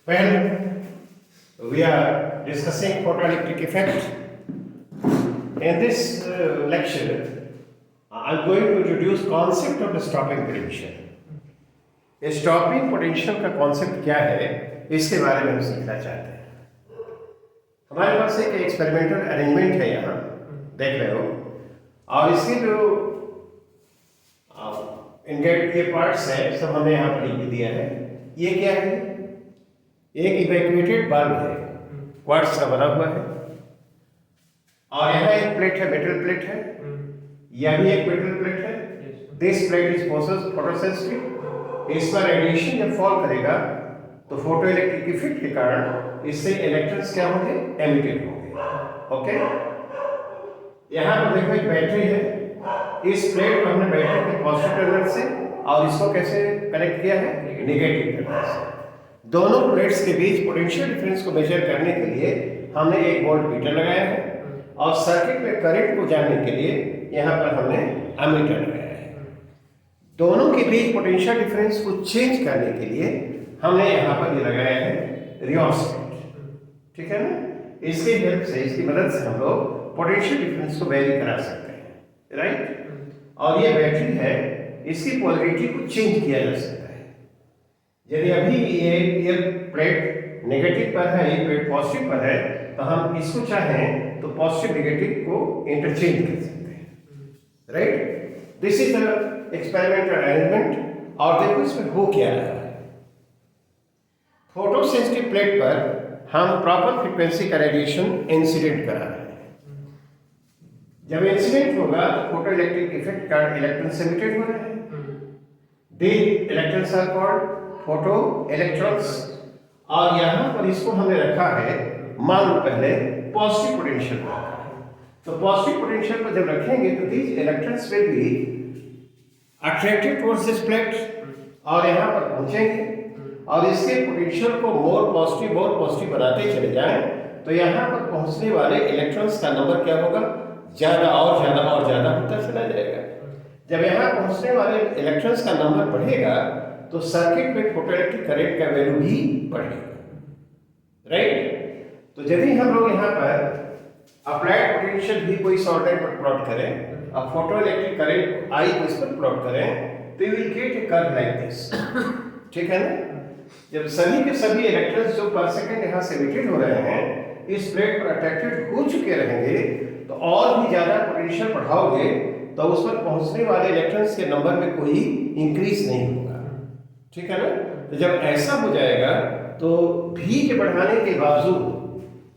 Well, we are discussing photoelectric effect. In this lecture, I'm going to introduce concept of the stopping potential. Stopping potential का concept क्या है, इसके बारे में हम सीखना चाहते हैं। हमारे पास एक एक्सपेरिमेंटल अरेंजमेंट है, यहाँ देख रहे हो, और इसके जो इनके ये पार्ट्स है सब हमने यहाँ पर लिख दिया है। ये क्या है? एक इवैक्यूएटेड बल्ब है, क्वार्ट्ज का बना हुआ है, और यहाँ एक प्लेट है, मेटल प्लेट है, यह भी एक मेटल प्लेट है। This plate is photosensitive. इस पर रेडिएशन जब फॉल करेगा तो फोटो इलेक्ट्रिक इफेक्ट के कारण इससे इलेक्ट्रॉन्स क्या होंगे? एमिटेड होंगे। ओके, यहाँ पर देखो एक बैटरी है। इस प्लेट को हमने बैटरी के पॉजिटिव टर्मिनल से और इसको कैसे कनेक्ट किया है? नेगेटिव टर्मिनल से। दोनों प्लेट्स के बीच पोटेंशियल डिफरेंस को मेजर करने के लिए हमने एक वोल्टमीटर लगाया है, और सर्किट में करंट को जानने के लिए यहाँ पर हमने एमीटर लगाया है। दोनों के बीच पोटेंशियल डिफरेंस को चेंज करने के लिए हमने यहाँ पर ये लगाया है रियोस्टेट। ठीक है ना? इसकी हेल्प से, इसकी मदद से हम लोग पोटेंशियल डिफरेंस को वेरी करा सकते हैं, राइट? और ये बैटरी है, इसकी पोलैरिटी को चेंज किया जा सकता है। यदि अभी ये प्लेट नेगेटिव पर है, ये प्लेट पॉजिटिव पर है, तो हम इसको चाहें तो पॉजिटिव नेगेटिव को इंटरचेंज कर सकते हैं, right? This is the experimental arrangement. और देखो इसमें हो क्या रहा है। फोटो सेंसिटिव प्लेट पर हम प्रॉपर फ्रीक्वेंसी का रेडिएशन इंसिडेंट करा रहे हैं। जब इंसिडेंट होगा तो फोटो इलेक्ट्रिक इफेक्ट का इलेक्ट्रॉन एमिटेड हो रहे हैं। The electrons are called photo electrons. और यहाँ पर इसको हमने रखा है, मान लो पहले पॉजिटिव पोटेंशियल पर रखा है। तो पॉजिटिव पोटेंशियल पर जब रखेंगे तो these electrons will be attracted towards this plate, और यहाँ पर पहुंचेंगे और इसके पोटेंशियल को मोर पॉजिटिव बनाते चले जाएं, तो यहाँ पर पहुंचने वाले इलेक्ट्रॉन्स का नंबर क्या होगा? ज्यादा और ज्यादा और ज्यादा होता चला जाएगा। जब यहाँ पहुंचने वाले इलेक्ट्रॉन्स का नंबर बढ़ेगा तो सर्किट में फोटोइलेक्ट्रिक करंट का वैल्यू भी बढ़ेगा, राइट? तो यदि हम लोग यहाँ पर अप्लाइड पोटेंशियल भी कोई सॉलिड पर प्लॉट करें, अब फोटोइलेक्ट्रिक करंट आई को इस पर प्लॉट करें, तो you will get a curve like this. ठीक है ना? जब सभी के सभी इलेक्ट्रॉन्स जो पर सेकंड यहाँ से एमिटेड हो रहे हैं इस प्लेट पर अट्रैक्टेड हो चुके रहेंगे, तो और भी ज्यादा पोटेंशियल बढ़ाओगे तो उस पर पहुंचने वाले इलेक्ट्रॉन्स के नंबर में कोई इंक्रीज नहीं होगा। ठीक है ना? तो जब ऐसा हो जाएगा तो V के बढ़ाने के बावजूद,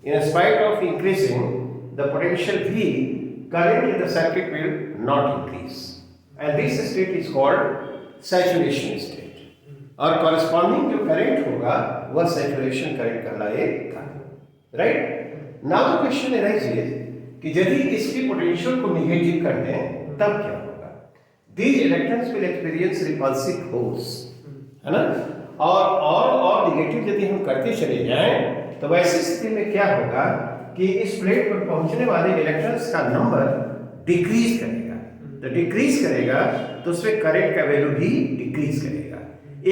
in spite of increasing the potential V, current in the circuit will not increase, and this state is called saturation state, और corresponding जो current होगा वह saturation current कहलाएगा, right? Now the question arises कि यदि इसकी पोटेंशियल को negative कर दें तब क्या होगा? These electrons will experience repulsive holes, है ना? और निगेटिव यदि हम करते चले जाएं तो वैसी स्थिति में क्या होगा कि इस प्लेट पर पहुंचने वाले इलेक्ट्रॉन्स का नंबर डिक्रीज करेगा। तो डिक्रीज करेगा तो उसमें करंट का वैल्यू भी डिक्रीज करेगा।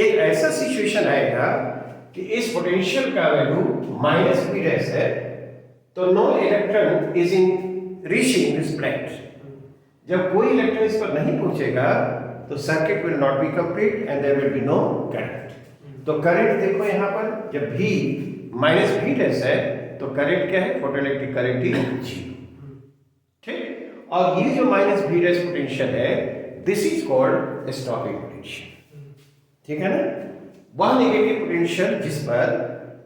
एक ऐसा सिचुएशन आएगा कि इस पोटेंशियल का वैल्यू -V' है, तो no electron is in reaching this plate. जब कोई इलेक्ट्रॉन इस पर नहीं पहुंचेगा तो circuit will not be complete and there will be no current. तो करंट देखो यहाँ पर जब V -V' है तो करंट क्या है? फोटोइलेक्ट्रिक करंट ही 0। ठीक? और ये जो -V' पोटेंशियल है, this is called stopping potential. ठीक है ना? वह नेगेटिव पोटेंशियल जिस पर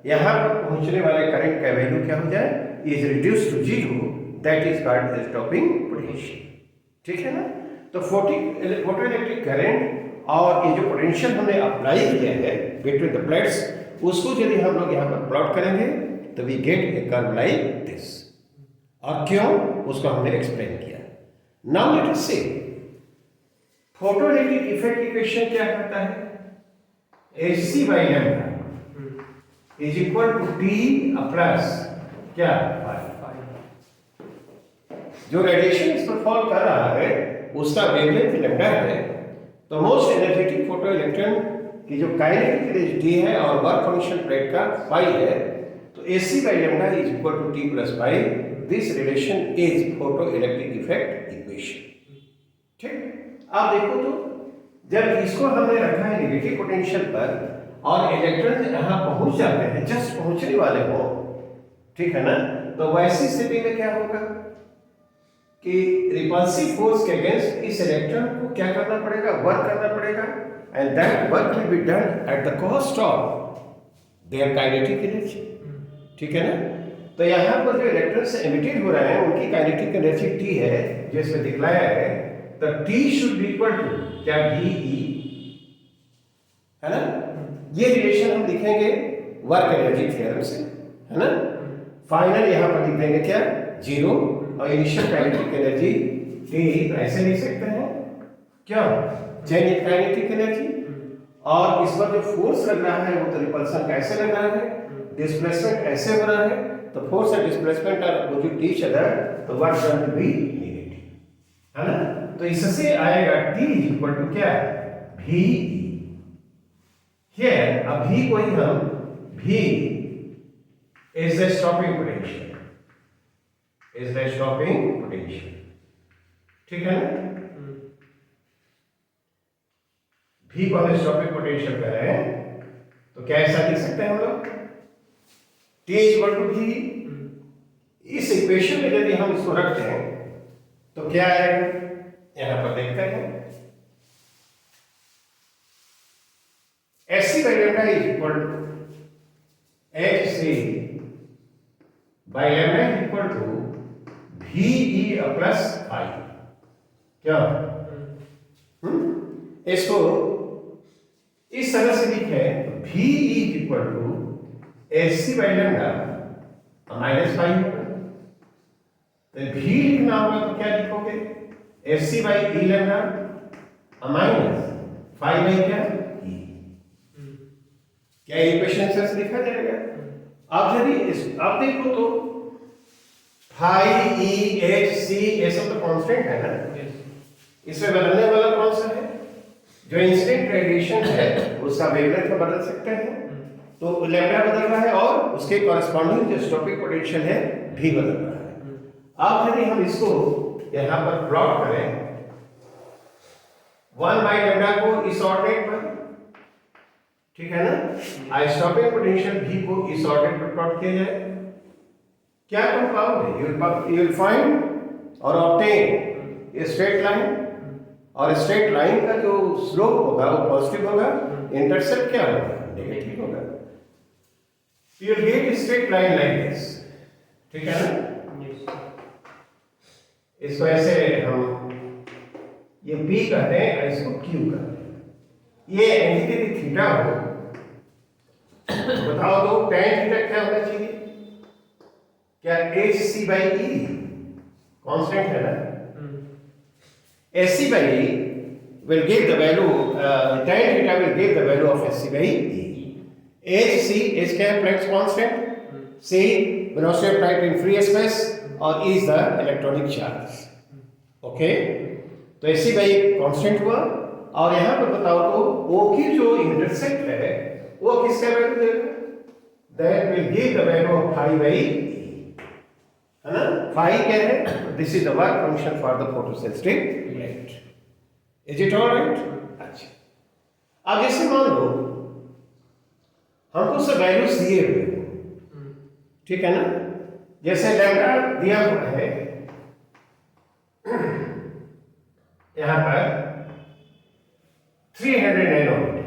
यहाँ पर पहुंचने वाले करंट का वैल्यू क्या हो जाए? Is reduce to 0, that is called stopping potential. ठीक है ना? तो फोटोइलेक्ट्रिक करंट और ये जो पोटेंशियल हमने अप्लाई किया है बिटवीन द प्लेट्स, उसको यदि हम लोग यहाँ पर प्लॉट करेंगे तो we get a curve like this. और क्यों? उसको हमने एक्सप्लेन किया। नाउ लेट अस से फोटोइलेक्ट्रिक इफेक्ट इक्वेशन क्या करता है? Hc/λ is equal to T plus क्या? जो रेडिएशन इस पर फॉल कर रहा है उसका वेवलेंथ लैम्डा है, तो मोस्ट एनर्जेटिक फोटो इलेक्ट्रॉन कि जो काइनेटिक एनर्जी डी है और वर्क फंक्शन प्लेट का फाई है, तो AC by lambda is equal to T plus pi. This relation is photoelectric effect equation. ठीक, आप देखो तो जब इसको हमने रखा है नेगेटिव पोटेंशियल पर और इलेक्ट्रॉन यहाँ पहुंच जाते हैं, जस्ट पहुंचने वाले हो, ठीक है ना, तो वैसी स्थिति में क्या होगा कि रिपल्सिव फोर्स के अगेंस्ट इस इलेक्ट्रॉन को क्या करना पड़ेगा, वर्क करना पड़ेगा, and that work will be done at the cost of their kinetic energy, ठीक है ना। तो यहाँ पर जो इलेक्ट्रॉन से एमिटेड हो रहे हैं उनकी काइनेटिक एनर्जी T है, जो इसमें दिखलाया है, तो T should be equal to क्या, VE, है ना। ये रिलेशन हम लिखेंगे वर्क एनर्जी थ्योरम से, है ना। फाइनल यहाँ पर लिख देंगे क्या, 0, और इनिशियल काइनेटिक एनर्जी T ऐसे लिख सकते हैं, क्या, चेंज इन काइनेटिक एनर्जी, और इस पर जो फोर्स लग रहा है वो तो रिपल्सन कैसे लग रहा है, डिस्प्लेसमेंट ऐसे हो रहा है, तो force and displacement are opposite each other, तो work done will be negative, है ना। तो इससे आएगा T इक्वल टू क्या, VE। हियर अब V को ही हम V is the stopping potential, is the stopping potential, ठीक है ना। V को हम स्टॉपिंग पोटेंशियल कह रहे हैं, तो क्या ऐसा लिख सकते हैं हम लोग, T इक्वल टू V। इस इक्वेशन में यदि हम इसको रखते हैं तो क्या आएगा, यहां पर देखते हैं, SC by lambda is equal to HC by lambda is equal to VE plus I, क्या, इसको इस तरह से लिखे, VE is equal to SC by lambda minus five होगा, तो V लिखना होगा तो क्या लिखोगे, SC by E lambda minus 5 by क्या, E, क्या इक्वेशन से लिखा जाएगा। अब यदि आप देखो तो फाई E H C ये सब तो कांस्टेंट है ना, इसमें बदलने वाला कौन सा है, जो इंसिडेंट रेडिएशन है उसका वेवलेंथ को बदल सकते हैं, तो लैम्डा बदल रहा है और उसके कॉरेस्पॉन्डिंग जो स्टॉपिंग पोटेंशियल है भी बदल रहा है। अब यदि हम इसको यहाँ पर प्लॉट करें 1 बाई लैम्डा को इस ऑर्डिनेट पर, ठीक है ना, स्टॉपिंग पोटेंशियल भी को इस ऑर्डिनेट पर प्लॉट किया जाए, क्या तुम पाओगे, यू विल फाइंड और ऑब्टेन ए स्ट्रेट लाइन, और स्ट्रेट लाइन का जो स्लोप होगा वो पॉजिटिव होगा, इंटरसेप्ट क्या होगा, नेगेटिव होगा, you will get straight line like this, ठीक है ना। इसको ऐसे हम ये P कहते हैं, इसको Q कहते हैं। ये एंगल यदि थीटा हो, बताओ तो tan थीटा क्या होना चाहिए, क्या HC by E कांस्टेंट है ना, SC by E will give the value, tan theta will give the value of SC by E. HC is Planck's constant, C velocity of light in free space, और E is the electronic charge, okay. तो SC by E constant हुआ, और यहाँ पर बताओ तो O की जो इंटरसेप्ट है वो किसका वैल्यू देगा, that will give the value of phi by E, है ना। phi क्या है, this is the work function for the photosensitive light, is it all right। अच्छा, अब जैसे मान लो हमको सब वैल्यूज दिए हुए, ठीक है ना, जैसे लैम्डा दिया हुआ है यहां पर 300 नैनोमीटर,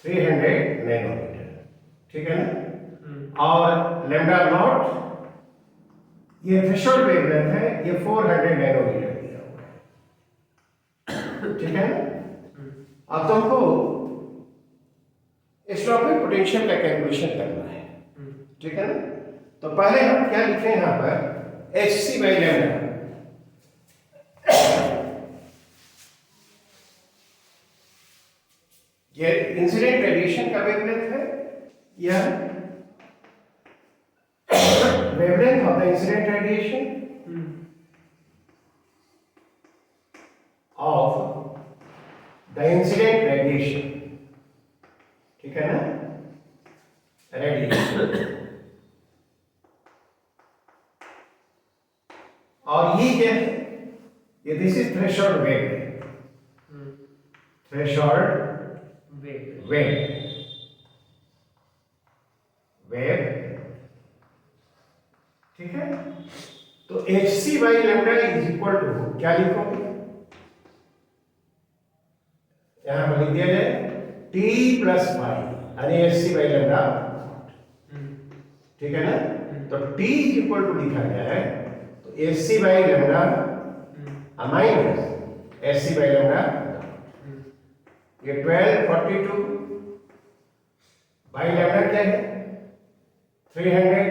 300 नैनोमीटर, ठीक है ना, और लैम्डा नॉट ये थ्रेशोल्ड वेवलेंथ है, ये 400 नैनोमीटर दिया हुआ है, ठीक है ना। अब तुमको स्टॉपिंग पोटेंशियल का कैलकुलेशन करना है, ठीक है ना। तो पहले हम क्या लिखें यहां पर, HC by lambda, ये इंसिडेंट रेडिएशन का वेवलेंथ है, यह wavelength of the incident radiation of the incident radiation ठीक है ना, रेडिएशन। और ये क्या है, ये this is threshold wave, threshold wave, ठीक है। तो H C by lambda is equal to क्या लिखोगे, यहां पर लिख दिया जाए टी प्लस फाइव, यानी एच सी बाई लेमडा, ठीक है ना। तो टी इज इक्वल टू लिखा गया है, तो H C by lambda minus H C by lambda, ये 1242 बाई लेमडा क्या है 300,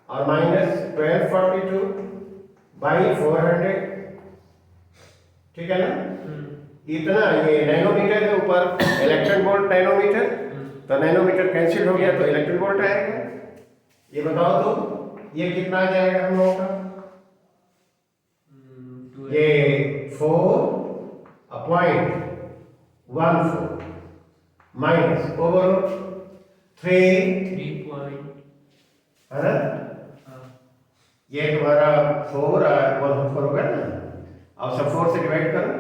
और माइनस 1242 बाई 400, ठीक है ना। इतना, ये नैनोमीटर है ऊपर, इलेक्ट्रॉन वोल्ट नैनोमीटर, तो नैनोमीटर कैंसिल हो गया तो इलेक्ट्रॉन वोल्ट आएगा। ये बताओ तो ये कितना आ जाएगा हम लोगों का, ये 4.14 माइनस ओवर 3 है ना, ये तुम्हारा 4 4 होगा ना, और सब 4 से डिवाइड करो,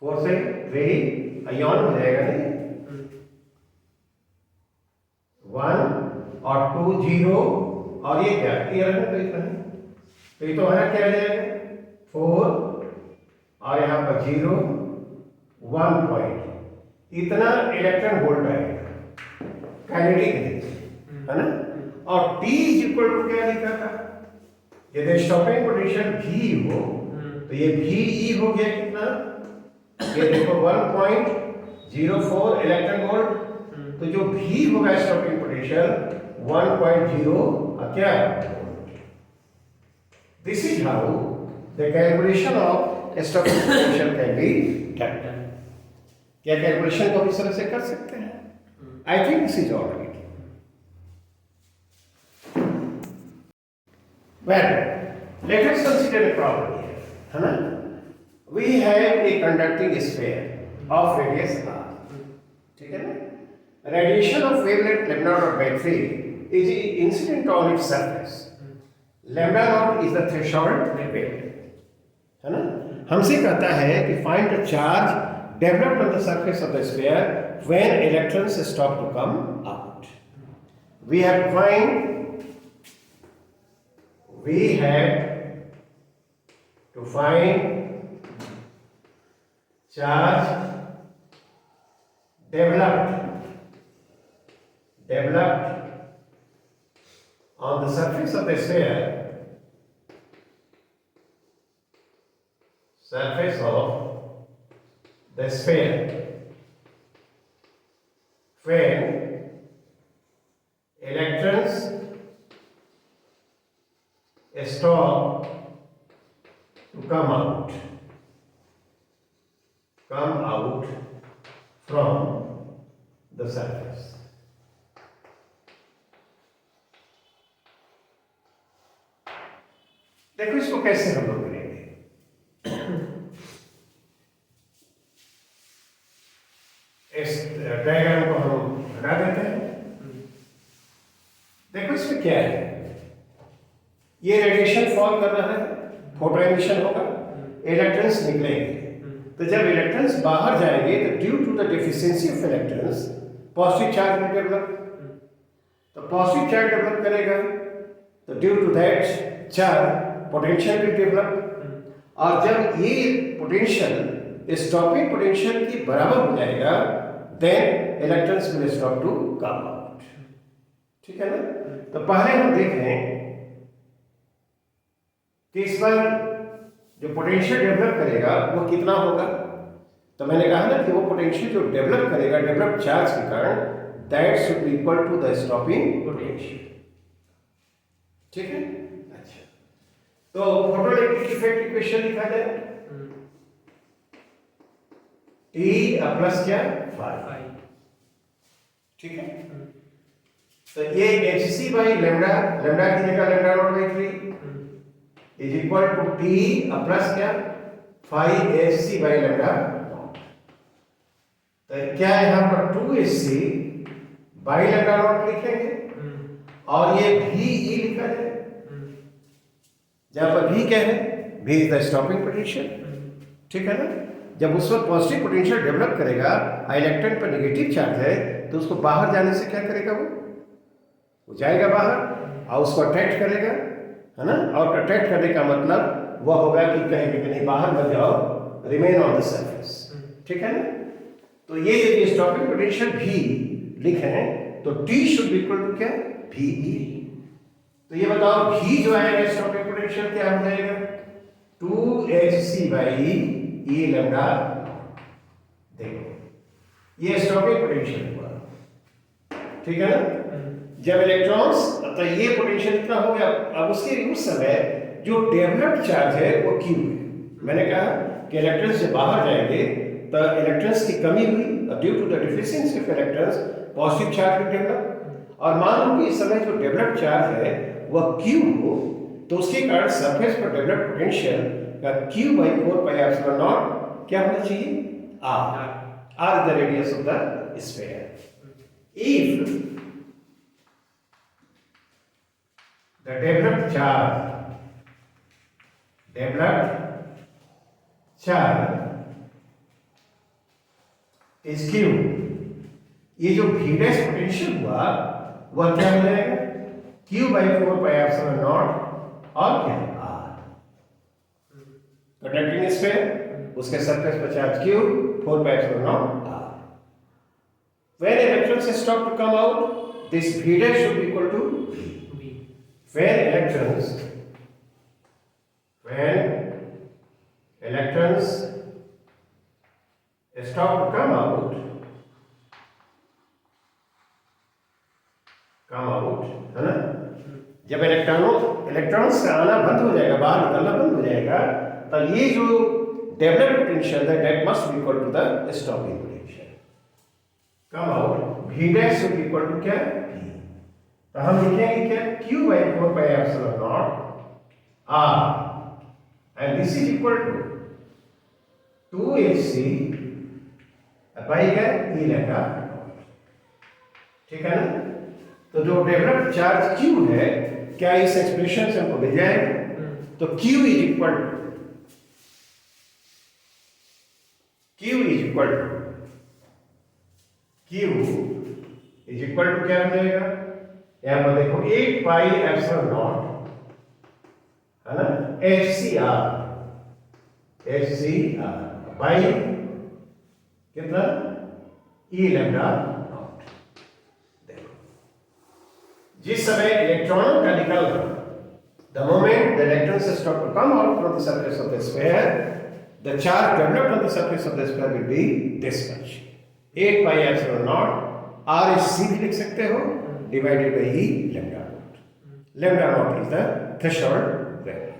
4 से 3 अयॉन हो जाएगा नहीं, 1 और 2 0, और ये क्या, ये रखना तो इतना है, तो ये तो हमारा क्या आ जाएगा 4 और यहाँ पर 0 1 पॉइंट, इतना इलेक्ट्रॉन वोल्ट आएगा काइनेटिक है ना। और T इज इक्वल टू क्या लिखा था, यदि स्टॉपिंग पोटेंशियल V हो तो ये VE हो गया कितना, ये देखो 1.04 इलेक्ट्रॉन वोल्ट, तो जो V होगा स्टॉपिंग पोटेंशियल 1.0 क्या, this is how the calculation of stopping potential can be done. क्या कैलकुलेशन को इस तरह से कर सकते हैं? आई think this is all right. Well, let us consider a problem here, है ना? We have a conducting sphere of radius r, ठीक है ना? Radiation of wavelength lambda naught by 3 is incident on its surface. Lambda naught is the threshold wavelength, है ना? हमसे कहता है कि find the charge developed on the surface of the sphere when electrons stop to come out. We have to find charge developed on the surface of the sphere, when electrons stop to come out from the surface. देखो इसको कैसे हम लोग करेंगे, इस diagram को हम हटा देते हैं। देखो इसमें क्या है, ये रेडिएशन फॉल कर रहा है, फोटो एमिशन होगा, इलेक्ट्रॉन्स निकलेंगे, तो जब इलेक्ट्रॉन्स बाहर जाएंगे तो due to the deficiency of electrons positive charge will develop, तो पॉजिटिव चार्ज डेवलप करेगा, तो due to that charge potential will develop, और जब ये पोटेंशियल स्टॉपिंग पोटेंशियल की बराबर हो जाएगा then electrons will stop to come out, ठीक है ना। तो पहले हम देखें कि इस पर जो पोटेंशियल डेवलप करेगा वो कितना होगा, तो मैंने कहा ना कि वो पोटेंशियल जो डेवलप करेगा डेवलप चार्ज के कारण, that should be equal to the stopping potential, ठीक है। अच्छा, तो फोटोइलेक्ट्रिक इफेक्ट इक्वेशन लिखा जाए, T प्लस क्या 5, ठीक है। तो ये hc बाई लेमडा, लेमडा की जगह lambda not by 3 is equal to T plus क्या 5 hc बाई लेमडा नॉट। तो क्या यहाँ पर 2hc बाई लैम्डा नॉट लिखेंगे और ये VE लिखा है, जहां पर V क्या है, V is the stopping potential, ठीक है ना। जब उस वक्त पॉजिटिव पोटेंशियल डेवलप करेगा, इलेक्ट्रॉन पर नेगेटिव चार्ज है, तो उसको बाहर जाने से क्या करेगा, वो जाएगा बाहर और उसको अट्रैक्ट करेगा, है ना। और अट्रैक्ट करने का मतलब वह होगा कि कहीं भी कहीं बाहर मत जाओ, रिमेन ऑन द सरफेस, ठीक है ना। तो ये जब स्टॉपिंग पोटेंशियल V लिखें तो T should be equal to क्या, VE। तो ये बताओ V जो आएगा स्टॉपिंग पोटेंशियल क्या हो जाएगा, 2hc बाई E लैम्डा। देखो ये स्टॉपिंग पोटेंशियल हुआ, ठीक है ना। जब इलेक्ट्रॉन्स, तो ये पोटेंशियल इतना हो गया। अब उसके उस समय जो डेवलप्ड चार्ज है वो Q है। मैंने कहा कि इलेक्ट्रॉन्स जब बाहर जाएंगे तो इलेक्ट्रॉन्स की कमी हुई, due to the deficiency of electrons positive charge भी डेवलप। और मान लो कि इस समय जो डेवलप्ड चार्ज है वह Q हो, तो उसके कारण सरफेस पर डेवलप्ड पोटेंशियल का Q by 4 pi epsilon naught क्या होना चाहिए, R। R is the radius of the sphere. If the developed charge is Q, ये जो V dash पोटेंशियल हुआ वह क्या हो जाएगा, Q by 4 pi epsilon naught और क्या R। कंडक्टिंग स्फीयर, उसके सरफेस पर charge Q, 4 pi epsilon naught R। When electrons stop to come out, this V dash should be equal to V। When electrons stop to come out, है ना। जब electrons का आना बंद हो जाएगा, बाहर निकलना बंद हो जाएगा, तो ये जो डेवलप्ड पोटेंशियल है that must be equal to the stopping potential. Come out V dash should be equal to क्या, V। तो हम लिखेंगे क्या, Q by 4 pi epsilon naught R and this is equal to 2hc by क्या, E lambda, ठीक है ना। तो जो डेवलप्ड चार्ज Q है, क्या इस एक्सप्रेशन से हमको मिल जाएगा, तो Q इज इक्वल टू क्या हो जाएगा, यहां पर देखो 8 पाई एप्सिलॉन नॉट, है ना, HCR बाई कितना, E लैम्डा नॉट। देखो जिस समय इलेक्ट्रॉनों का निकलना, the moment the electrons start to come out from the surface of the sphere, the charge developed on the surface of the sphere will be this much, 8 pi epsilon naught R is C भी लिख सकते हो, divided by E lambda naught. Lambda naught is the threshold value.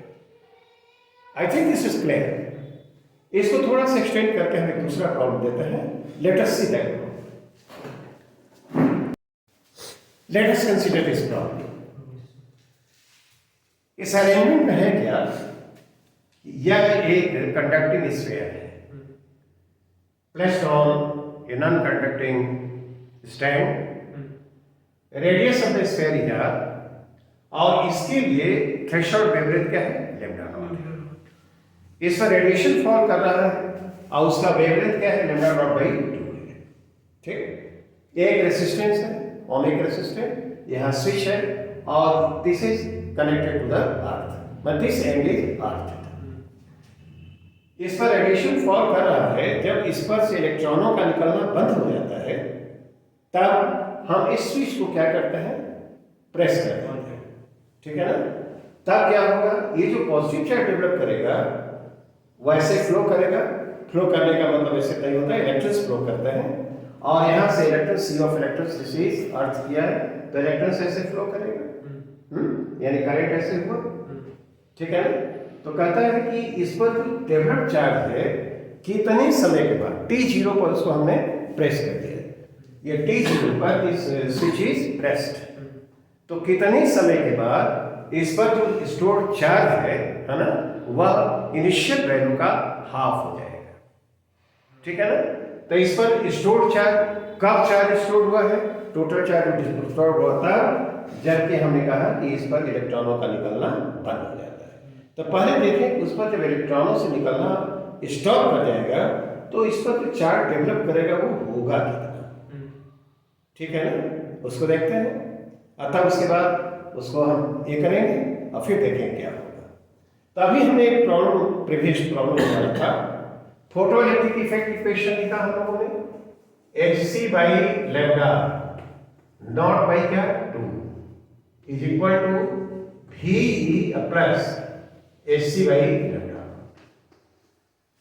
I think this is clear. इसको थोड़ा सा extend करके हम एक दूसरा प्रॉब्लम देते हैं. Let us see that problem. Let us consider this problem. इस अरेंजमेंट में है क्या, यह एक कंडक्टिंग स्फीयर है placed on a non-conducting stand, radius of the sphere is r, और इसके लिए थ्रेशोल्ड वेवलेंथ क्या है, लैम्डा नॉट. इस पर रेडिएशन फॉल कर रहा है और उसका वेवलेंथ क्या है, लैम्डा नॉट बाई 2. ठीक, एक रेजिस्टेंस है, ओमिक रेजिस्टेंस, यहाँ स्विच है और this is connected to the earth, but this end is earth. इस पर रेडिएशन फॉल कर रहा है. जब इस पर से इलेक्ट्रॉनों का निकलना बंद हो जाता है तब हम इस स्विच को क्या करते हैं, प्रेस करते हैं. ठीक है ना. तब क्या होगा, ये जो पॉजिटिव चार्ज डेवलप करेगा वैसे फ्लो करेगा. फ्लो करने का मतलब ऐसे नहीं होता है, इलेक्ट्रॉन्स फ्लो करते हैं और यहाँ से electron sea of electrons receive earth किया है तो इलेक्ट्रॉन्स ऐसे फ्लो करेगा, यानी करंट ऐसे हुआ. ठीक है ना. तो कहता है कि इस पर जो डेवलप्ड चार्ज है कितने समय के बाद, t0 पर उसको हमने प्रेस कर दिया. ये t0 पर इस स्विच इज प्रेस्ड, तो कितने समय के बाद इस पर जो स्टोर्ड चार्ज है ना, वह इनिशियल वैल्यू का हाफ हो जाएगा. ठीक है ना. तो इस पर स्टोर्ड चार्ज, कब चार्ज स्टोर हुआ है, टोटल चार्ज स्टोर हुआ था जबकि हमने कहा कि इस पर इलेक्ट्रॉनों का निकलना बंद हो जाता है। तो पहले देखें उस पर जब इलेक्ट्रॉनों से निकलना स्टॉप कर जाएगा तो इस पर जो चार्ज डेवलप करेगा वो होगा कितना, ठीक है ना, उसको देखते हैं। अतः उसके बाद उसको हम ये करेंगे और फिर देखेंगे क्या होगा। तो अभी हमने एक प्रॉब्लम, प्रीवियस प्रॉब्लम बनाया था, फोटो इलेक्ट्रिक इफेक्ट इक्वेशन लिखा हम लोगों ने, hc by lambda not by क्या 2 is equal to VE plus hc by lambda.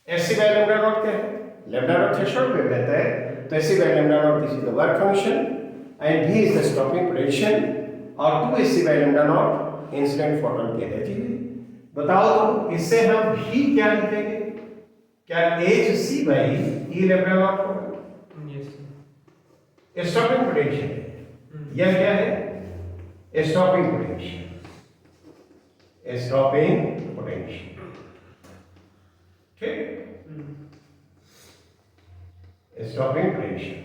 hc by lambda not क्या है, लेमडा नॉट थ्रेशोल्ड पे रहता है, तो hc by lambda not this is the work function and V is the stopping potential और 2hc by lambda not incident photon की energy. बताओ तो इससे हम V क्या लिखेंगे, क्या hc by e lambda naught होगा, स्टॉपिंग पोटेंशियल। यह क्या है, स्टॉपिंग पोटेंशियल, स्टॉपिंग पोटेंशियल, ठीक, स्टॉपिंग पोटेंशियल,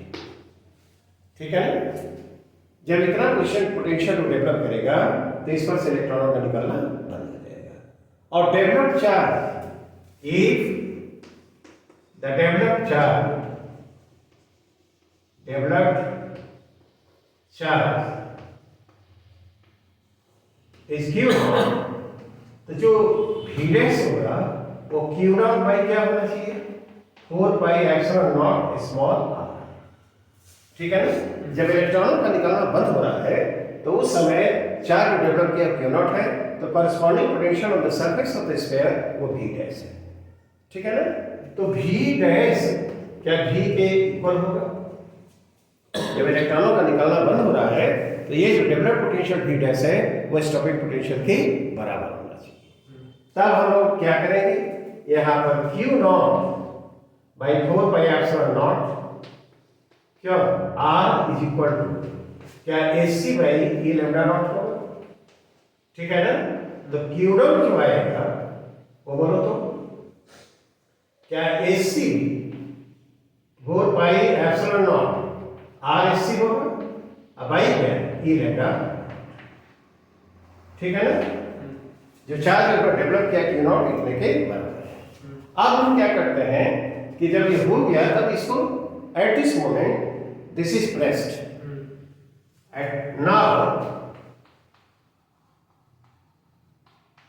ठीक है ना। जब इतना पोटेंशियल डेवलप करेगा तो इस पर से इलेक्ट्रॉनों का निकलना बंद हो जाएगा। और develop charge, if the develop charge is Q not, तो जो भीडेस होगा वो क्यू नॉट बाई क्या होना चाहिए, 4 pi epsilon not small r, ठीक है ना। जब इलेक्ट्रॉन का निकलना बंद हो रहा है तो उस समय चार्ज डेवलप किया क्यू नॉट है, तो corresponding potential on the surface of the sphere वो v डैश है, ठीक है ना। तो v डैश क्या v के इक्वल होगा, जब इलेक्ट्रॉनों का निकलना बंद हो रहा है तो ये जो डेवलप पोटेंशियल v डैश है वो स्टॉपिंग पोटेंशियल के बराबर होना चाहिए। तब हम लोग क्या करेंगे, यहाँ पर q not by 4 pi epsilon not क्यों r इज इक्वल टू क्या hc by e lambda naught होगा, ठीक है ना। तो q नॉट जो आएगा वो बोलो तो क्या hc 4 pi epsilon not RSC होगा, अब बाई क्या e लेमडा, ठीक है ना। जो चार्ज डेवलप किया क्यू नॉट इतने के बराबर है। अब हम क्या करते हैं कि जब ये हो गया तब इसको at this moment this is pressed at now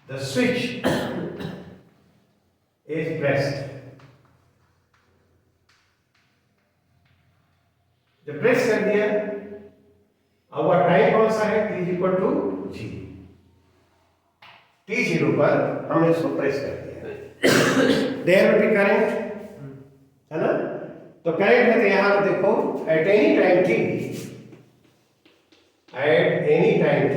the switch is pressed. जब प्रेस कर दिया अब वह टाइम कौन सा है, t इज इक्वल टू जी, t0 पर हमने इसको प्रेस कर दिया, देयर विल बी करंट, है ना। तो करंट है तो यहां पर देखो at any time t, at any time t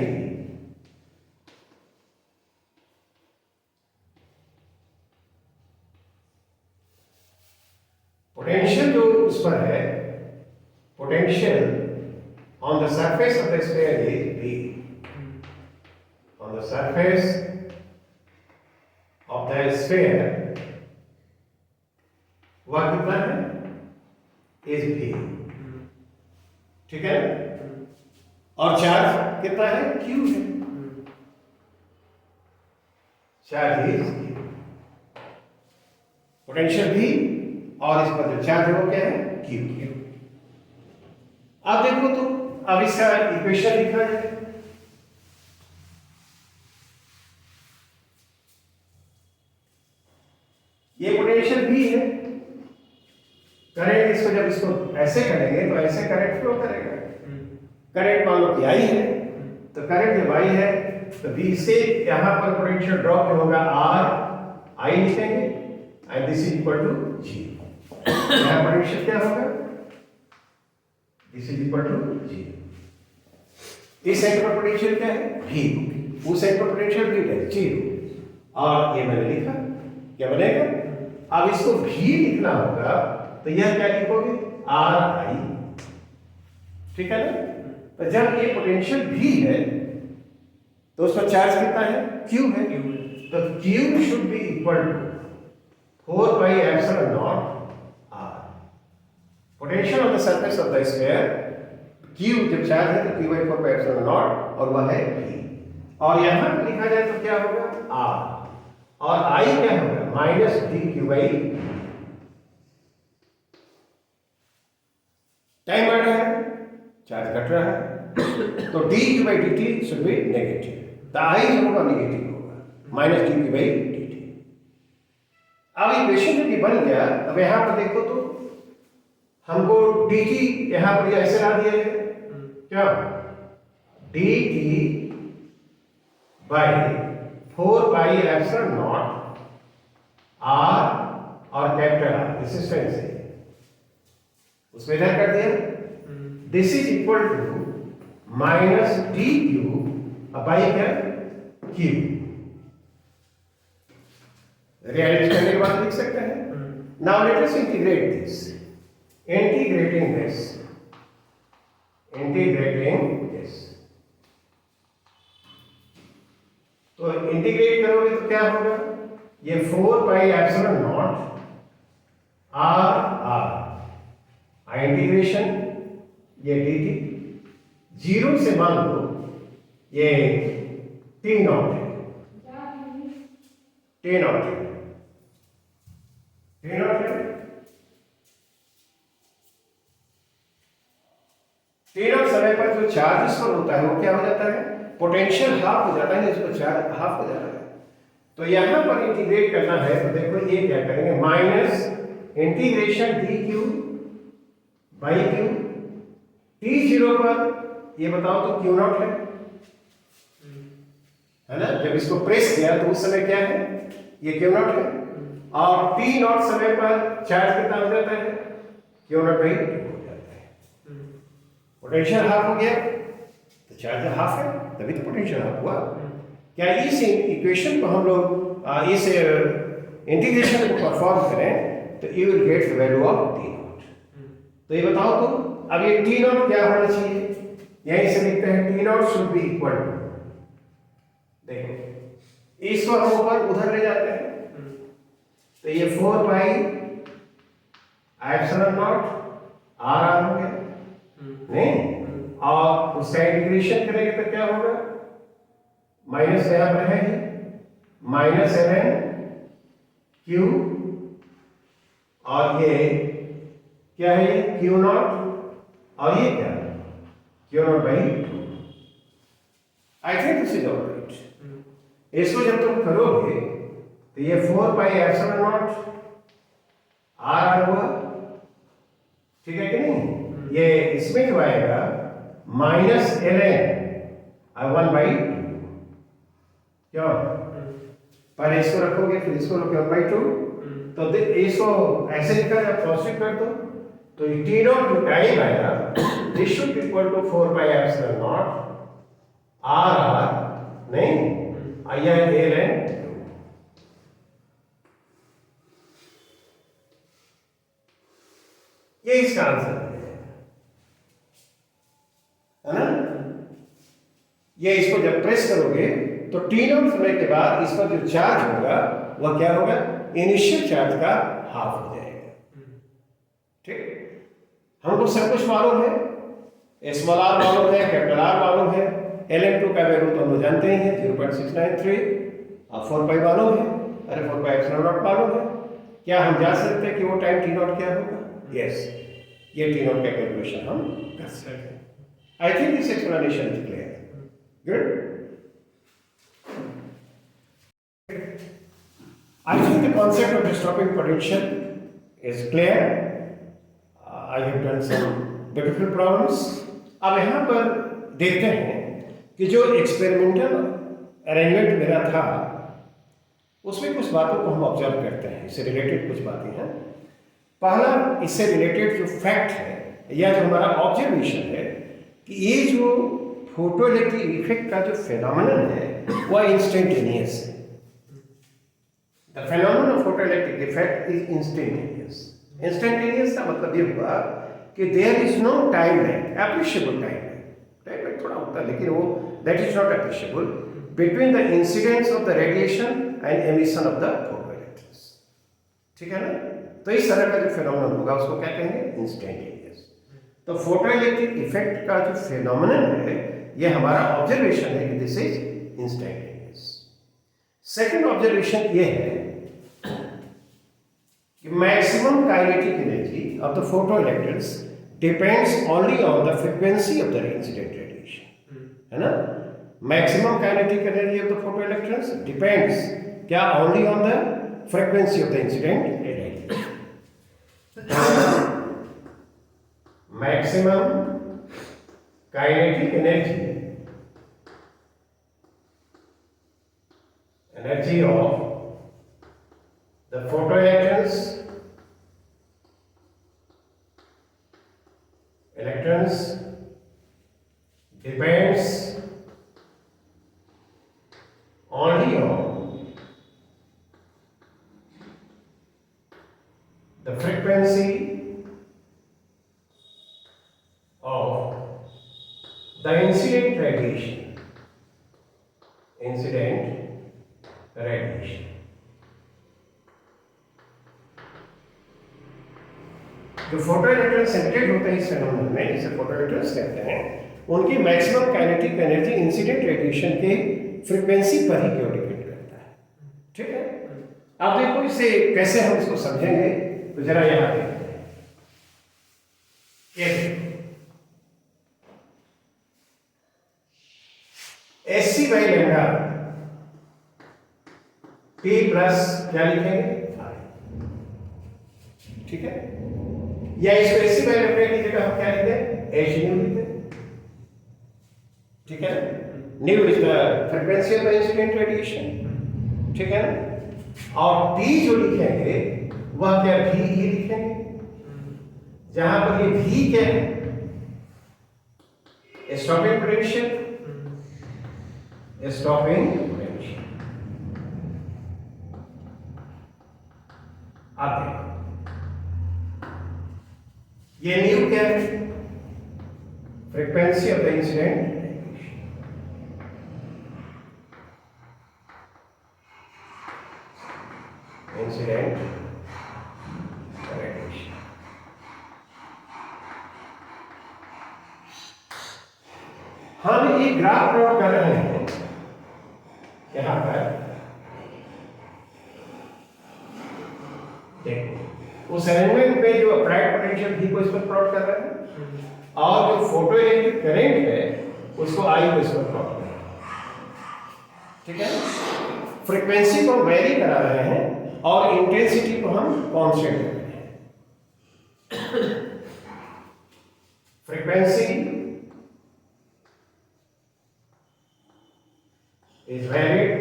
potential जो उस पर है, potential on the surface of the sphere is V. On the surface of the sphere वह कितना है, is V, ठीक है। और चार्ज कितना है, Q है, charge is Q, potential V और इस पर जो चार्ज है वो क्या है, Q। आप देखो तो अब इसका इक्वेशन लिखा जाए, ये पोटेंशियल भी है, करंट इसको जब इसको ऐसे करेंगे तो ऐसे करंट फ्लो करेगा, करंट मान लो कि I है, तो करंट जब I है तो V से यहां पर पोटेंशियल ड्रॉप होगा R I लिखेंगे and this is equal to G। यहां पोटेंशियल क्या होगा, this is equal to G। इस साइड पर पोटेंशियल क्या है, V, उस साइड पर पोटेंशियल V है 0, और ये मैंने लिखा, क्या बनेगा। अब इसको V लिखना होगा तो यह क्या लिखोगे, RI, ठीक है ना। तो जब ये पोटेंशियल V है तो उसका चार्ज कितना है, Q है, तो Q should be equal to 4 pi epsilon not R, potential of the surface of the sphere Q जब चार्ज है तो Q by 4 pi epsilon not और वह है v। और यहां पर लिखा जाए तो क्या होगा r, और I क्या होगा minus D Q by, time बढ़ रहा है, चार्ज घट रहा है, तो D Q by D T should be negative, तो I जो होगा नेगेटिव होगा, minus D Q by D T. अब इक्वेशन जब ये बन गया, अब यहां पर देखो तो हमको डी टी यहां पर ऐसे ला दिया है, क्या D T by 4 pi epsilon not R और कैपिटल आर रेजिस्टेंस है, उसमें इधर कर दिया, this is equal to minus D Q by क्या क्यू। रियलाइज करने के बाद लिख सकते हैं। Now let us integrate this, integrating this, तो इंटीग्रेट करोगे तो क्या होगा, ये 4 pi epsilon not R R integration, ये डी टी जीरो से मान लो ये टी नॉट है, टी नॉट है, टी नॉट है, टी समय पर जो चार्ज इस पर होता है वो क्या हो जाता है, पोटेंशियल हाफ हो जाता है, इसको चार्ज हाफ हो जाता है। तो यहां पर इंटीग्रेट करना है तो देखो ये क्या करेंगे, minus integration D Q by Q, T zero पर ये बताओ तो क्यू नॉट है ना, जब इसको प्रेस किया तो उस समय क्या है, ये क्यू नॉट है, और टी नॉट समय पर चार्ज कितना हो जाता है, Q not by potential half हो गया तो चार्ज हाफ है, तभी तो पोटेंशियल हाफ हुआ। क्या इस इक्वेशन को हम लोग इस इंटीग्रेशन को परफॉर्म करें तो you will get the value of T not. तो ये बताओ तो अब ये टी नॉट क्या होना चाहिए, यहीं से लिखते हैं T not should be equal to, देखो इसको हम ऊपर उधर ले जाते हैं तो ये 4 pi epsilon not R R हो गया नहीं, और उसका इंटीग्रेशन करेंगे तो क्या होगा, माइनस यहां पर है माइनस ln क्यू, और ये क्या है, ये क्यू नॉट, और ये क्या Q not by 2। I think this is alright. इसको जब तुम करोगे तो ये 4 pi epsilon not R R हुआ, ठीक है कि नहीं, ये इसमें जो आएगा माइनस ln 1/2, क्यों पहले इसको रखोगे फिर इसको रखोगे 1/2, तो इसको ऐसे लिखा जाए पॉजिटिव कर दो तो टी नॉट जो टाइम आएगा this should be equal to 4 pi epsilon not R R नहीं आया ln, ये इसका आंसर है ना। ये इसको जब प्रेस करोगे तो टी नॉट समय के बाद इस पर जो चार्ज होगा वह क्या होगा, इनिशियल चार्ज का हाफ हो जाएगा। ठीक, हमको सब कुछ मालूम है, स्मॉल आर मालूम है, कैपिटल आर मालूम है, ln2 का वैल्यू तो हम लोग जानते ही हैं 0.693, और 4 पाई मालूम है, अरे 4 पाई एप्सिलॉन नॉट मालूम है। क्या हम जान सकते हैं कि वो टाइम टी नॉट क्या होगा? यस, ये टी नॉट का कैलकुलेशन हम कर सकते हैं। I think this explanation is clear. Good. I think the concept of stopping potential is clear. I have done some beautiful problems. अब यहाँ पर देखते हैं कि जो एक्सपेरिमेंटल अरेंजमेंट मेरा था उसमें कुछ बातों को हम ऑब्जर्व करते हैं, इससे रिलेटेड कुछ बातें हैं। पहला इससे रिलेटेड जो फैक्ट है या जो हमारा ऑब्जर्वेशन है कि ये जो फोटो इलेक्ट्रिक इफेक्ट का जो फेनोमेनन है वह इंस्टेंटेनियस है। The phenomenon of photo electric effect is instantaneous. Instantaneous का मतलब ये हुआ कि there is no time lag, appreciable time lag थोड़ा होता है लेकिन वो that is not appreciable between the incidence of the radiation and emission of the photo electrons. ठीक है ना? तो इस तरह का जो फिनोमेनन होगा उसको क्या कहेंगे, इंस्टेंटेनियस। तो फोटो इलेक्ट्रिक इफेक्ट का जो फिनोमेनन है ये हमारा ऑब्जर्वेशन है कि this is instantaneous. Second observation ये है कि maximum kinetic energy of the photo electrons depends only on the frequency of the incident radiation, है ना। Maximum kinetic energy of the photo electrons depends क्या, only on the frequency of the incident radiation. Maximum kinetic energy of the photoelectrons depends only on the frequency of the incident radiation. जो photo electrons सेंट्रेट होते हैं इस phenomenon में, जिसे photo electrons कहते हैं, उनकी maximum kinetic energy incident radiation के फ्रीक्वेंसी पर ही क्यों डिपेंड करता है। ठीक है, अब देखो इसे कैसे हम इसको समझेंगे, तो जरा यहां देखते हैं। ये SC by lambda T plus क्या लिखेंगे, ठीक है, या इसको एससी बाई लैम्डा की जगह हम क्या लिखते हैं, एच न्यू लिखते हैं। ठीक है, new is the frequency of the incident radiation. ठीक है ना, और टी जो लिखेंगे वह क्या, वी ई लिखेंगे, जहां पर ये वी क्या है, स्टॉपिंग पोटेंशियल, स्टॉपिंग पोटेंशियल। अब देखो ये न्यू क्या है, frequency of the incident radiation. हम ये ग्राफ प्लॉट कर रहे हैं यहां पर, देखो उस अरेंजमेंट पे जो अप्लाइड पोटेंशियल भी को इस पर प्लॉट कर रहे हैं, और जो फोटो इलेक्ट्रिक करंट है उसको आई को इस पर प्लॉट कर रहे हैं। ठीक है, फ्रीक्वेंसी को वेरी करा रहे हैं और इंटेंसिटी को हम कांस्टेंट कर रहे हैं। Frequency is varied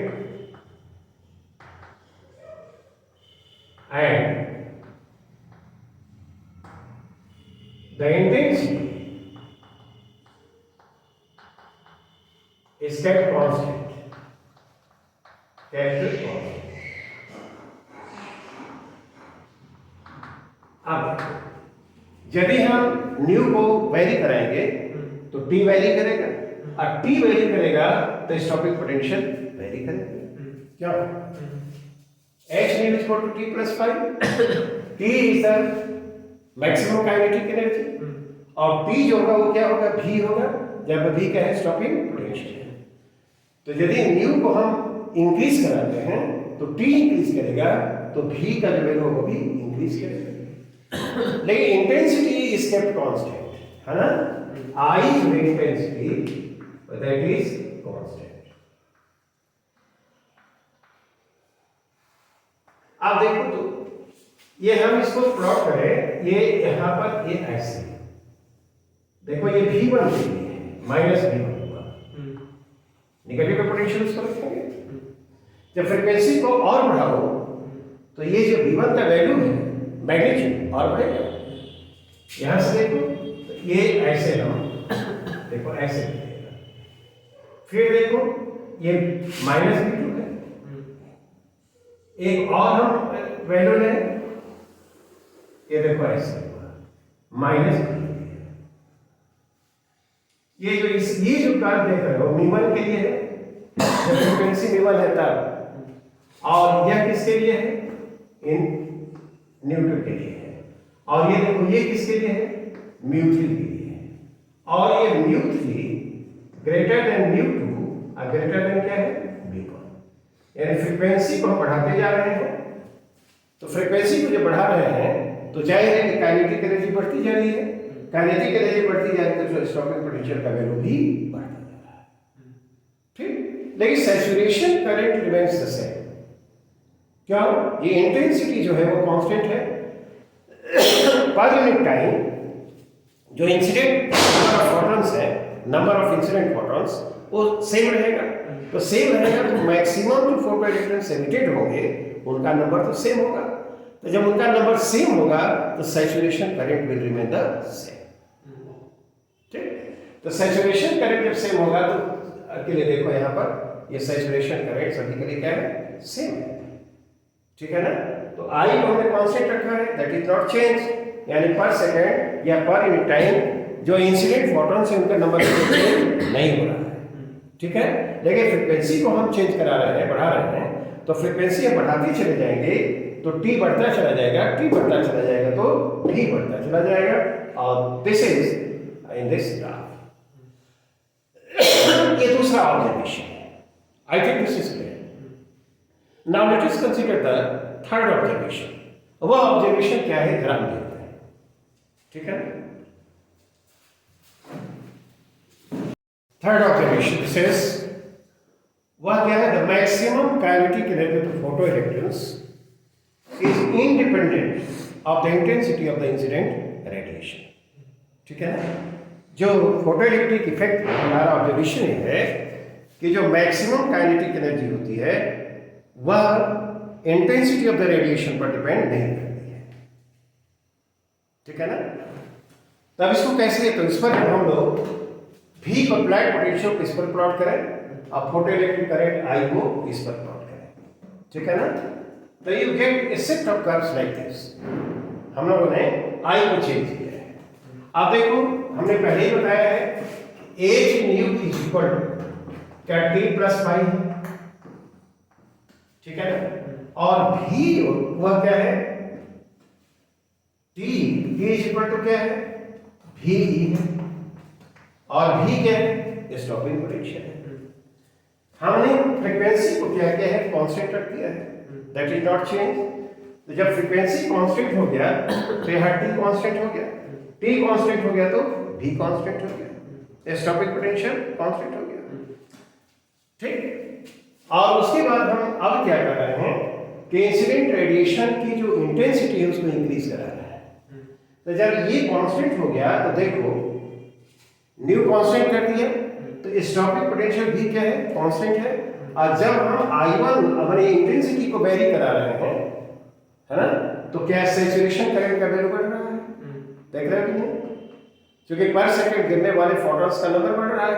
and the intensity is kept constant. Kept constant. अब यदि हम न्यू को वेरी कराएंगे तो टी वेरी करेगा, और टी वेरी करेगा तो स्टॉपिंग पोटेंशियल वेरी करेगा। क्या H nu is equal to T plus 5, T is the maximum kinetic energy, और टी जो होगा वो क्या होगा, भी होगा, जब भी क्या है, स्टॉपिंग पोटेंशियल। तो यदि न्यू को हम इंक्रीज कराते हैं तो टी इंक्रीज करेगा, तो भी का जो वैल्यू होगा वो भी इंक्रीज करेगा, लेकिन इंटेंसिटी इज केप्ट कांस्टेंट, है ना। I is the intensity that is constant. अब देखो तो ये हम इसको प्लॉट करें, ये यहां पर ये ऐसे देखो, ये V1 के लिए है, -V1 होगा, नेगेटिव पोटेंशियल उसको रखेंगे। जब फ्रीक्वेंसी को और बढ़ाओ तो ये जो V1 का वैल्यू है, मैग्नीट्यूड और बढ़ेगा। यहां से देखो तो ये ऐसे हम देखो ऐसे, फिर देखो ये -V2 है, एक और हम वैल्यू लें, ये देखो ऐसे -V, ये जो कर्व देख रहे हो V1 के लिए है, जब फ्रीक्वेंसी V1 है तब, और यह किसके लिए है, इन न्यूट्रल के लिए है। और ये देखो ये किसके लिए है? μ3 के लिए है। और ये μ3 ग्रेटर देन μ2 और ग्रेटर देन क्या है? μ1। यानी फ्रीक्वेंसी को हम बढ़ाते जा रहे हैं। तो फ्रीक्वेंसी को जब बढ़ा रहे हैं तो जाहिर है कि काइनेटिक एनर्जी बढ़ती जा रही है। काइनेटिक एनर्जी बढ़ती जा रही है तो स्टॉपिंग पोटेंशियल का वैल्यू भी बढ़ता जा रहा है। ठीक, लेकिन saturation current remains the same. क्यों? ये इंटेंसिटी जो है वो कांस्टेंट है। पर यूनिट टाइम जो इंसिडेंट नंबर ऑफ फोटॉन्स है, नंबर ऑफ इंसिडेंट फोटॉन्स वो सेम रहेगा। तो सेम रहेगा तो मैक्सिमम जो फोटो इलेक्ट्रॉन्स एमिटेड होंगे उनका नंबर तो सेम होगा। तो जब उनका नंबर सेम होगा तो saturation current will remain the same. ठीक, तो सैचुरेशन करंट जब सेम होगा तो के लिए देखो यहाँ पर ये सैचुरेशन करंट सभी के लिए क्या है? सेम है। ठीक है ना? तो आई को हमने कांस्टेंट रखा है, दैट इज नॉट चेंज, यानी पर सेकंड या पर यूनिट टाइम जो इंसिडेंट फोटॉन्स है उनका नंबर नहीं हो रहा है। ठीक है, लेकिन फ्रीक्वेंसी को हम चेंज करा रहे हैं, बढ़ा रहे हैं। तो फ्रीक्वेंसी हम बढ़ाते चले जाएंगे तो टी बढ़ता चला जाएगा, टी बढ़ता चला जाएगा तो डी बढ़ता चला जाएगा। और this is in this graph. ये दूसरा ऑब्जर्वेशन है। आई think this is clear. Now let us consider the third observation. वह ऑब्जर्वेशन क्या है? ध्यान देते हैं। ठीक है, थर्ड ऑब्जर्वेशन दिस इज, वह क्या है? The maximum kinetic energy of photo electrons is independent of the intensity of the incident radiation. ठीक है ना? जो फोटो इलेक्ट्रिक इफेक्ट हमारा ऑब्जर्वेशन है कि जो मैक्सिमम काइनेटिक एनर्जी होती है वह इंटेंसिटी ऑफ द रेडिएशन पर डिपेंड नहीं करती है। ठीक है ना? तब इसको कैसे, तो इस पर हम लोग भी को अप्लाइड पोटेंशियल इस पर प्लॉट करें और फोटो इलेक्ट्रिक करंट आई को इस पर प्लॉट करें। ठीक है ना? तो you get a set of curves like this. हम लोगों ने आई को चेंज किया है। अब देखो हमने पहले ही बताया है H nu is equal to क्या? T plus pi. ठीक है ना? और भी वह क्या है? टी इज इक्वल टू क्या है? भी है। और भी क्या है? स्टॉपिंग पोटेंशियल है। हमने फ्रीक्वेंसी को क्या किया है? कांस्टेंट रख दिया है, दैट इज नॉट चेंज। तो जब फ्रीक्वेंसी कांस्टेंट हो गया तो यहाँ टी कांस्टेंट हो गया, टी कांस्टेंट हो गया तो भी कांस्टेंट हो गया, स्टॉपिंग पोटेंशियल कांस्टेंट हो गया। ठीक, और उसके बाद हम अब क्या कर रहे हैं कि इंसिडेंट रेडिएशन की जो इंटेंसिटी है उसको इंक्रीज करा रहे हैं। तो जब ये कांस्टेंट हो गया तो देखो न्यू कांस्टेंट कर दिया तो स्टॉपिंग पोटेंशियल भी क्या है? कांस्टेंट है। और जब हम I1 अपनी इंटेंसिटी को वेरी करा रहे हैं, है ना, तो क्या सैचुरेशन करंट का वैल्यू बढ़ रहा है? देख रहे हो कि नहीं? क्योंकि पर सेकंड गिरने वाले फोटॉन्स का नंबर बढ़ रहा है।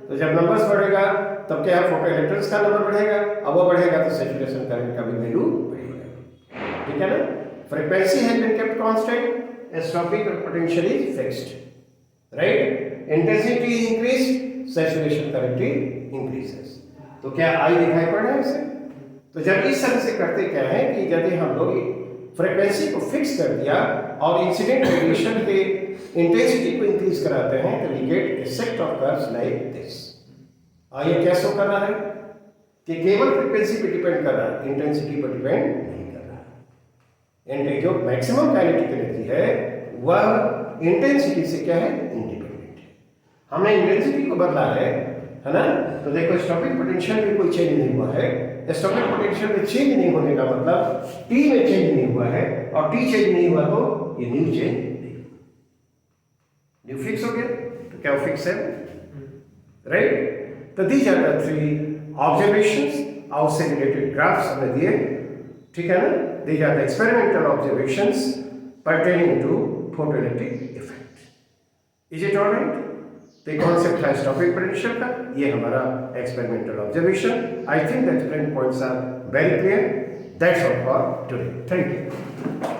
तो जब नंबर्स बढ़ेगा तब क्या है? फोटो इलेक्ट्रॉन्स का नंबर बढ़ेगा। अब वो बढ़ेगा तो सैचुरेशन करंट का भी वैल्यू बढ़ेगा। ठीक है ना? Frequency has been kept constant, stopping potential is fixed, right? Intensity is increased, saturation current increases. तो क्या आई दिखाई पड़ रहा है इसे? तो जब इस तरह से करते क्या है कि यदि हम लोग फ्रीक्वेंसी को फिक्स कर दिया और इंसिडेंट रेडिएशन के इंटेंसिटी को इंक्रीज कराते हैं तो we get a set of curves like this. और ये क्या शो कर रहा है कि केवल फ्रीक्वेंसी पे डिपेंड कर रहा है, इंटेंसिटी पर डिपेंड नहीं कर रहा है। जो मैक्सिमम काइनेटिक एनर्जी है वह इंटेंसिटी से क्या है? इंडिपेंडेंट है। हमने इंटेंसिटी को बदला है ना? तो देखो स्टॉपिंग पोटेंशियल में कोई चेंज नहीं हुआ है। स्टॉपिंग पोटेंशियल में चेंज नहीं होने का मतलब टी में चेंज नहीं हुआ है, और टी चेंज नहीं हुआ तो ये न्यू चेंज नहीं हुआ। न्यू फिक्स हो गया तो क्या फिक्स है? राइट? तो these are the three observations और से रिलेटेड ग्राफ्स हमने दिए। ठीक है ना? These are the experimental observations pertaining to photoelectric effect. Is it all right? The concept है स्टॉपिंग पोटेंशियल का, ये हमारा experimental observation. I think that 10 points are very clear. That's all for today. Thank you.